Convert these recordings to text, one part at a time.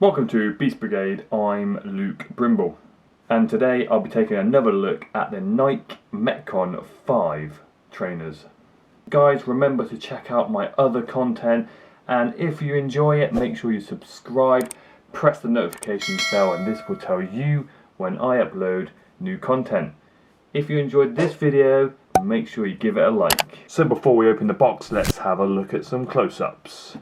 Welcome to Beast Brigade, I'm Luke Brimble, and today I'll be taking another look at the Nike Metcon 5 trainers. Guys, remember to check out my other content, and if you enjoy it, make sure you subscribe, press the notifications bell, and this will tell you when I upload new content. If you enjoyed this video, make sure you give it a like. So before we open the box, let's have a look at some close-ups.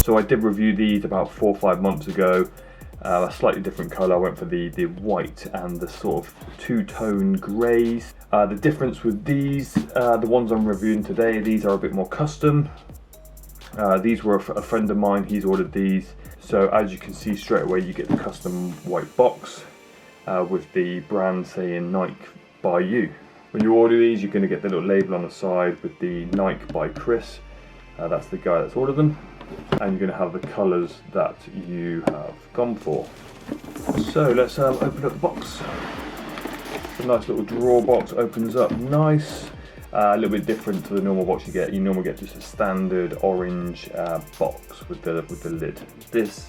So I did review these about 4 or 5 months ago, a slightly different colour. I went for the white and the sort of two-tone greys. The difference with these, the ones I'm reviewing today, these are a bit more custom. These were a friend of mine, he's ordered these. So as you can see straight away, you get the custom white box with the brand saying Nike by you. When you order these, you're going to get the little label on the side with the Nike by Chris. That's the guy that's ordered them. And you're going to have the colours that you have gone for. So let's open up the box. It's a nice little drawer box, opens up nice. A little bit different to the normal box you get. You normally get just a standard orange box with the lid. This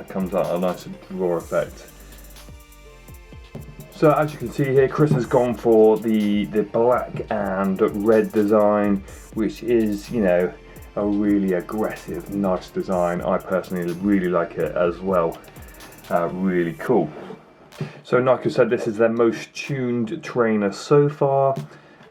comes out a nice drawer effect. So as you can see here, Chris has gone for the black and red design, which is, you know, a really aggressive, nice design. I personally really like it as well. Really cool. So Nike said this is their most tuned trainer so far,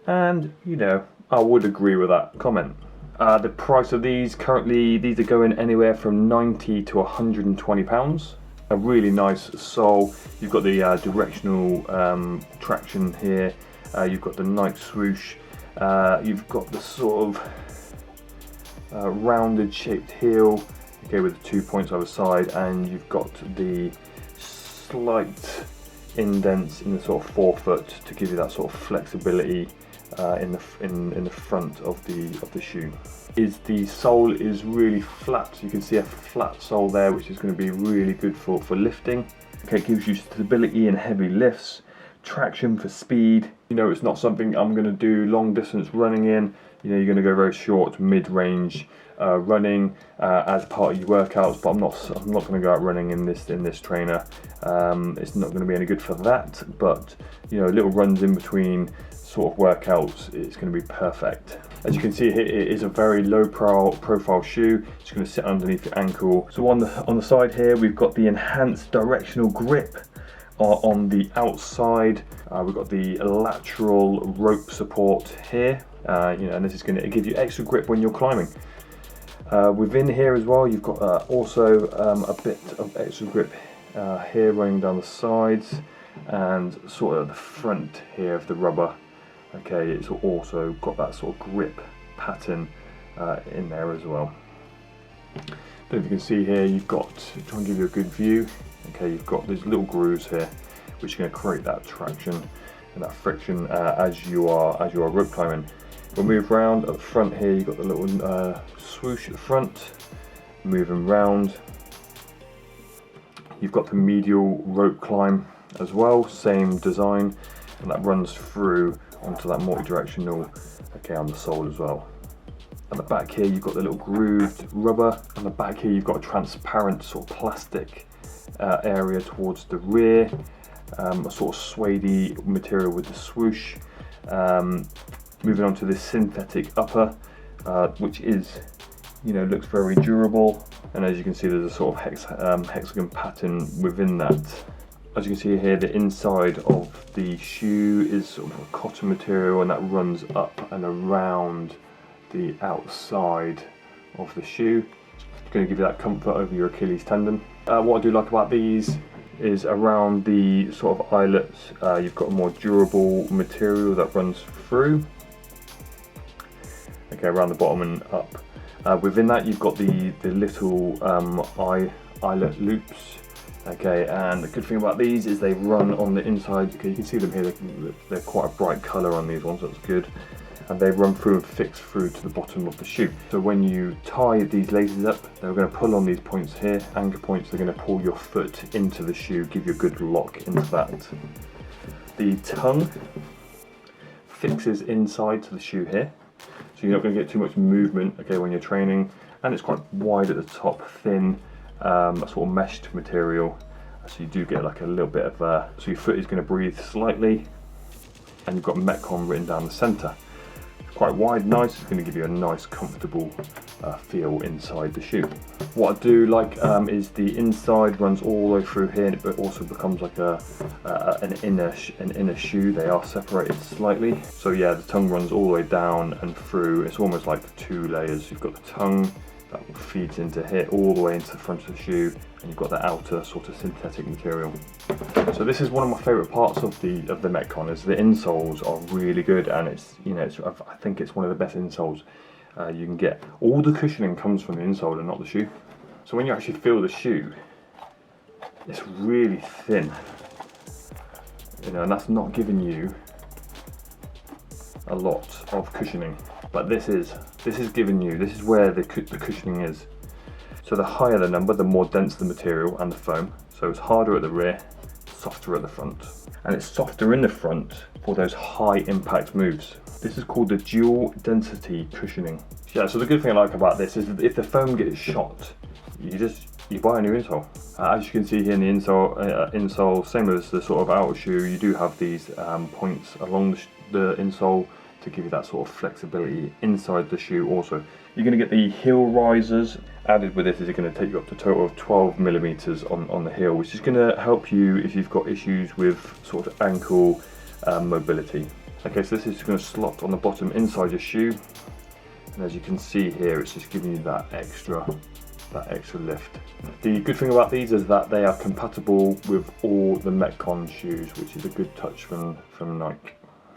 and you know, I would agree with that comment. The price of these currently, these are going anywhere from £90 to £120. A really nice sole. You've got the directional traction here. You've got the Nike swoosh. You've got the sort of rounded shaped heel, okay, with the 2 points either side, and you've got the slight indents in the sort of forefoot to give you that sort of flexibility in the front of the shoe. The sole is really flat, so you can see a flat sole there, which is going to be really good for lifting. Okay, it gives you stability in heavy lifts, traction for speed. You know, it's not something I'm going to do long distance running in. You know, you're going to go very short, mid-range running as part of your workouts. But I'm not going to go out running in this trainer. It's not going to be any good for that. But you know, little runs in between sort of workouts, it's going to be perfect. As you can see here, it is a very low profile shoe. It's going to sit underneath your ankle. So on the side here, we've got the enhanced directional grip. On the outside, we've got the lateral rope support here. You know, and this is going to give you extra grip when you're climbing. Within here as well, you've got also a bit of extra grip here running down the sides and sort of the front here of the rubber. Okay, it's also got that sort of grip pattern in there as well. Then you can see here, you've got, to try and give you a good view, okay, you've got these little grooves here which are going to create that traction and that friction as you are rope climbing. We'll move around at the front here, you've got the little swoosh at the front. Moving round, you've got the medial rope climb as well, same design, and that runs through onto that multi-directional, okay, on the sole as well. At the back here you've got the little grooved rubber. On the back here you've got a transparent sort of plastic area towards the rear, a sort of suede material with the swoosh. Moving on to this synthetic upper, which is, you know, looks very durable, and as you can see there's a sort of hexagon pattern within that. As you can see here, the inside of the shoe is sort of a cotton material, and that runs up and around the outside of the shoe. It's going to give you that comfort over your Achilles tendon. What I do like about these is around the sort of eyelets, you've got a more durable material that runs through. Okay, around the bottom and up. Within that you've got the little eyelet loops. Okay, and the good thing about these is they run on the inside. Okay, you can see them here, they're quite a bright colour on these ones, that's good. And they run through and fix through to the bottom of the shoe. So when you tie these laces up, they're going to pull on these points here, anchor points. They're going to pull your foot into the shoe, give you a good lock into that. The tongue fixes inside to the shoe here, so you're not going to get too much movement, okay, when you're training. And it's quite wide at the top, thin, a sort of meshed material, so you do get like a little bit of so your foot is going to breathe slightly, and you've got Metcon written down the centre. Quite wide, nice. It's going to give you a nice comfortable feel inside the shoe. What I do like is the inside runs all the way through here, but also becomes like an inner shoe. They are separated slightly, so yeah, the tongue runs all the way down and through. It's almost like 2 layers. You've got the tongue that feeds into here all the way into the front of the shoe, and you've got the outer sort of synthetic material. So this is one of my favourite parts of the Metcon, is the insoles are really good, and it's, you know, I think it's one of the best insoles you can get. All the cushioning comes from the insole and not the shoe. So when you actually feel the shoe, it's really thin, you know, and that's not giving you a lot of cushioning. But this is giving you, this is where the cushioning is. So the higher the number, the more dense the material and the foam. So it's harder at the rear, softer at the front. And it's softer in the front for those high impact moves. This is called the dual density cushioning. Yeah, so the good thing I like about this is that if the foam gets shot, you buy a new insole. As you can see here in the insole, same as the sort of outer shoe, you do have these points along the insole to give you that sort of flexibility inside the shoe also. You're going to get the heel risers. Added with this is going to take you up to a total of 12 millimeters on the heel, which is going to help you if you've got issues with sort of ankle mobility. Okay, so this is going to slot on the bottom inside your shoe, and as you can see here, it's just giving you that extra lift. The good thing about these is that they are compatible with all the Metcon shoes, which is a good touch from Nike.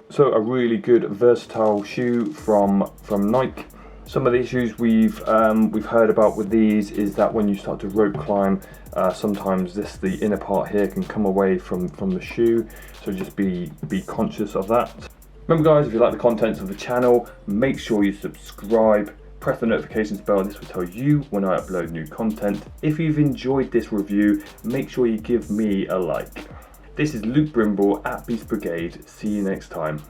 So a really good versatile shoe from Nike. Some of the issues we've heard about with these is that when you start to rope climb, sometimes the inner part here can come away from the shoe, so just be conscious of that. Remember guys, if you like the contents of the channel, make sure you subscribe, press the notifications bell. This will tell you when I upload new content. If you've enjoyed this review, make sure you give me a like. This is Luke Brimble at Beast Brigade. See you next time.